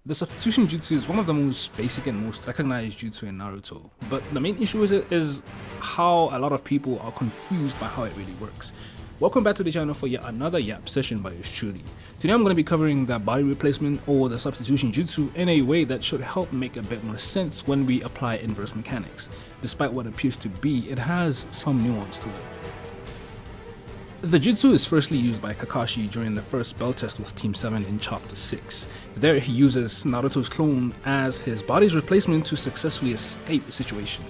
The Substitution Jutsu is one of the most basic and most recognized jutsu in Naruto, but the main issue is how a lot of people are confused by how it really works. Welcome back to the channel for yet another Yap session by yours truly. Today I'm going to be covering the body replacement or the Substitution Jutsu in a way that should help make a bit more sense when we apply inverse mechanics. Despite what appears to be, it has some nuance to it. The jutsu is firstly used by Kakashi during the first bell test with Team 7 in Chapter 6. There he uses Naruto's clone as his body's replacement to successfully escape the situation.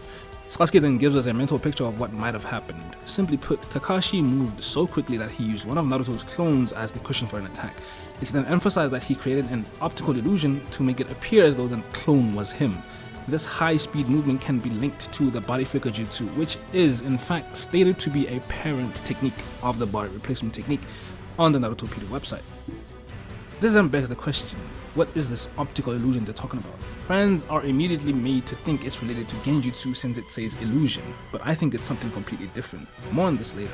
Sasuke then gives us a mental picture of what might have happened. Simply put, Kakashi moved so quickly that he used one of Naruto's clones as the cushion for an attack. It's then emphasized that he created an optical illusion to make it appear as though the clone was him. This high-speed movement can be linked to the body flicker jutsu, which is in fact stated to be a parent technique of the body replacement technique on the Narutopedia website. This then begs the question, what is this optical illusion they're talking about? Fans are immediately made to think it's related to genjutsu since it says illusion, but I think it's something completely different. More on this later.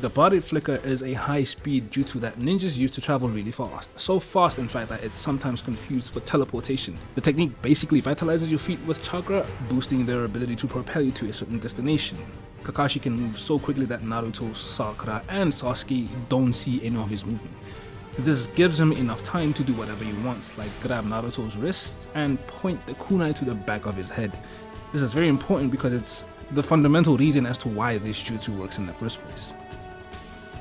The body flicker is a high-speed jutsu that ninjas use to travel really fast. So fast in fact that it's sometimes confused for teleportation. The technique basically vitalizes your feet with chakra, boosting their ability to propel you to a certain destination. Kakashi can move so quickly that Naruto, Sakura and Sasuke don't see any of his movement. This gives him enough time to do whatever he wants, like grab Naruto's wrists and point the kunai to the back of his head. This is very important because it's the fundamental reason as to why this jutsu works in the first place.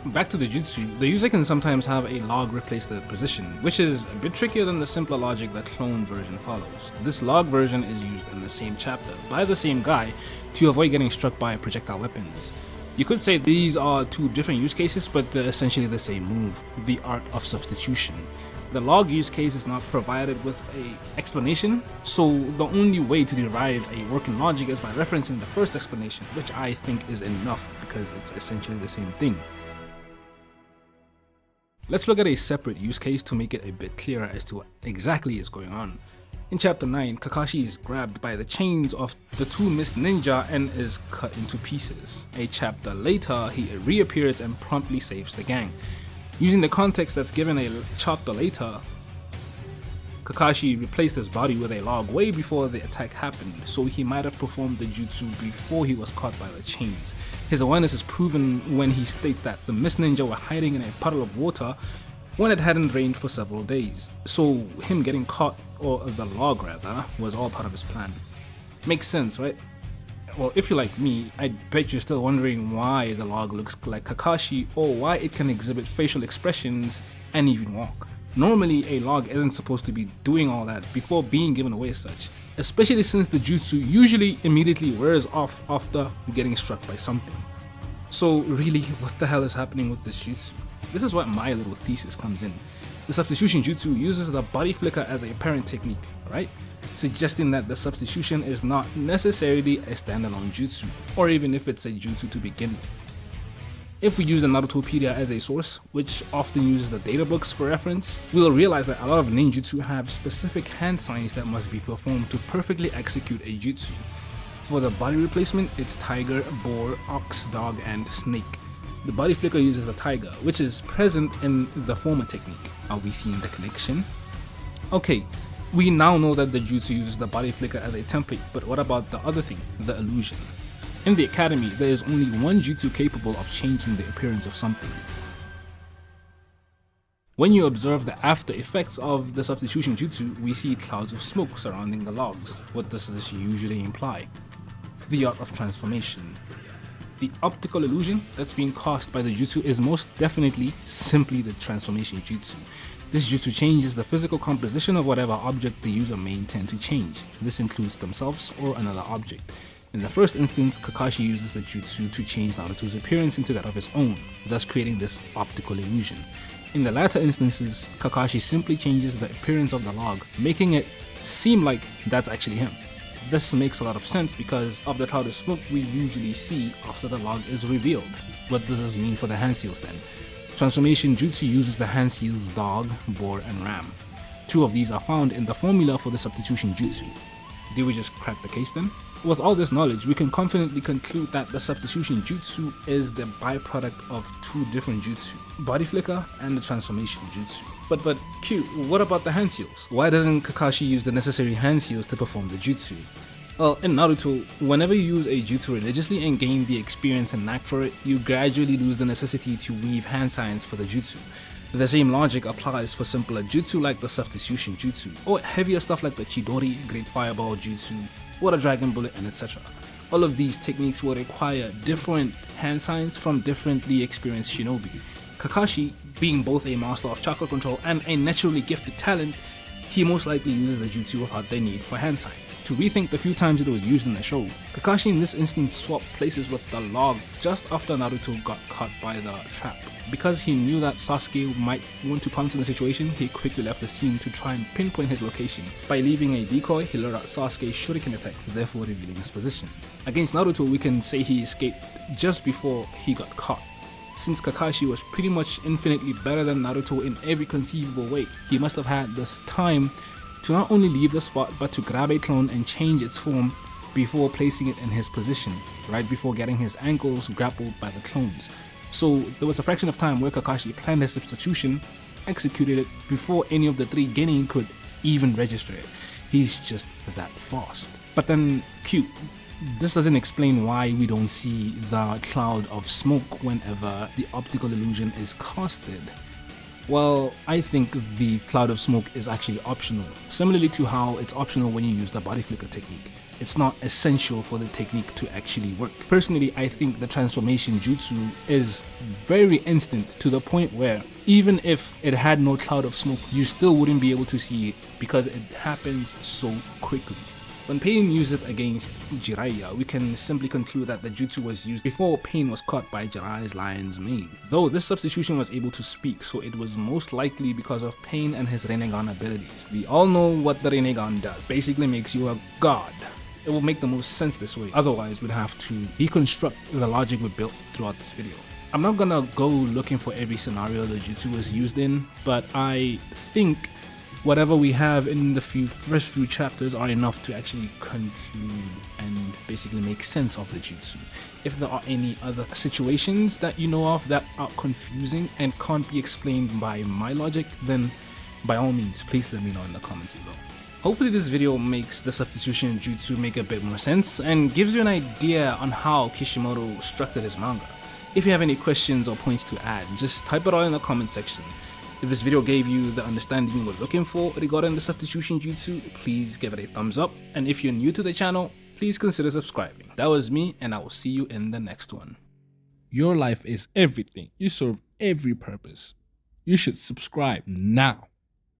Back to the jutsu, the user can sometimes have a log replace the position, which is a bit trickier than the simpler logic the clone version follows. This log version is used in the same chapter by the same guy to avoid getting struck by projectile weapons. You could say these are two different use cases, but they're essentially the same move, the art of substitution. The log use case is not provided with an explanation, so the only way to derive a working logic is by referencing the first explanation, which I think is enough because it's essentially the same thing. Let's look at a separate use case to make it a bit clearer as to what exactly is going on. In Chapter 9, Kakashi is grabbed by the chains of the two mist ninja and is cut into pieces. A chapter later, he reappears and promptly saves the gang. Using the context that's given a chapter later, Kakashi replaced his body with a log way before the attack happened, so he might have performed the jutsu before he was caught by the chains. His awareness is proven when he states that the mist ninja were hiding in a puddle of water when it hadn't rained for several days, so him getting caught, or the log rather, was all part of his plan. Makes sense, right? Well, if you're like me, I bet you're still wondering why the log looks like Kakashi or why it can exhibit facial expressions and even walk. Normally, a log isn't supposed to be doing all that before being given away as such, especially since the jutsu usually immediately wears off after getting struck by something. So really, what the hell is happening with this jutsu? This is what my little thesis comes in. The Substitution Jutsu uses the body flicker as a parent technique, right? Suggesting that the substitution is not necessarily a standalone jutsu, or even if it's a jutsu to begin with. If we use the Narutopedia as a source, which often uses the data books for reference, we'll realize that a lot of ninjutsu have specific hand signs that must be performed to perfectly execute a jutsu. For the body replacement, it's tiger, boar, ox, dog, and snake. The body flicker uses the tiger, which is present in the former technique. Are we seeing the connection? Okay, we now know that the jutsu uses the body flicker as a template, but what about the other thing, the illusion? In the academy, there is only one jutsu capable of changing the appearance of something. When you observe the after effects of the Substitution Jutsu, we see clouds of smoke surrounding the logs. What does this usually imply? The art of transformation. The optical illusion that's being caused by the jutsu is most definitely simply the transformation jutsu. This jutsu changes the physical composition of whatever object the user may intend to change. This includes themselves or another object. In the first instance, Kakashi uses the jutsu to change Naruto's appearance into that of his own, thus creating this optical illusion. In the latter instances, Kakashi simply changes the appearance of the log, making it seem like that's actually him. This makes a lot of sense because of the cloud of smoke we usually see after the log is revealed. What does this mean for the hand seals then? Transformation Jutsu uses the hand seals dog, boar, and ram. Two of these are found in the formula for the Substitution Jutsu. Did we just crack the case then? With all this knowledge, we can confidently conclude that the Substitution Jutsu is the byproduct of two different jutsu, Body Flicker and the Transformation Jutsu. But Q, what about the hand seals? Why doesn't Kakashi use the necessary hand seals to perform the jutsu? Well, in Naruto, whenever you use a jutsu religiously and gain the experience and knack for it, you gradually lose the necessity to weave hand signs for the jutsu. The same logic applies for simpler jutsu like the Substitution Jutsu, or heavier stuff like the Chidori, Great Fireball Jutsu, Water Dragon Bullet, and etc. All of these techniques will require different hand signs from differently experienced shinobi. Kakashi, being both a master of chakra control and a naturally gifted talent, he most likely uses the jutsu without the need for hand signs. To rethink the few times it was used in the show, Kakashi in this instance swapped places with the log just after Naruto got caught by the trap. Because he knew that Sasuke might want to pounce on the situation, he quickly left the scene to try and pinpoint his location. By leaving a decoy, he lured out Sasuke's shuriken attack, therefore revealing his position. Against Naruto, we can say he escaped just before he got caught. Since Kakashi was pretty much infinitely better than Naruto in every conceivable way, he must have had this time to not only leave the spot but to grab a clone and change its form before placing it in his position, right before getting his ankles grappled by the clones. So there was a fraction of time where Kakashi planned his substitution, executed it before any of the three genin could even register it. He's just that fast. But then Q, this doesn't explain why we don't see the cloud of smoke whenever the optical illusion is casted. Well, I think the cloud of smoke is actually optional, similarly to how it's optional when you use the body flicker technique. It's not essential for the technique to actually work. Personally, I think the transformation jutsu is very instant to the point where even if it had no cloud of smoke, you still wouldn't be able to see it because it happens so quickly. When Pain used it against Jiraiya, we can simply conclude that the jutsu was used before Pain was caught by Jiraiya's lion's mane. Though this substitution was able to speak, so it was most likely because of Pain and his Rinnegan abilities. We all know what the Rinnegan does. Basically makes you a god. It will make the most sense this way, otherwise we'd have to deconstruct the logic we built throughout this video. I'm not gonna go looking for every scenario the jutsu was used in, but I think whatever we have in the first few chapters are enough to actually conclude and basically make sense of the jutsu. If there are any other situations that you know of that are confusing and can't be explained by my logic, then by all means, please let me know in the comments below. Hopefully this video makes the Substitution Jutsu make a bit more sense and gives you an idea on how Kishimoto structured his manga. If you have any questions or points to add, just type it all in the comment section. If this video gave you the understanding you were looking for regarding the Substitution Jutsu, please give it a thumbs up, and if you're new to the channel, please consider subscribing. That was me, and I will see you in the next one. Your life is everything. You serve every purpose. You should subscribe now.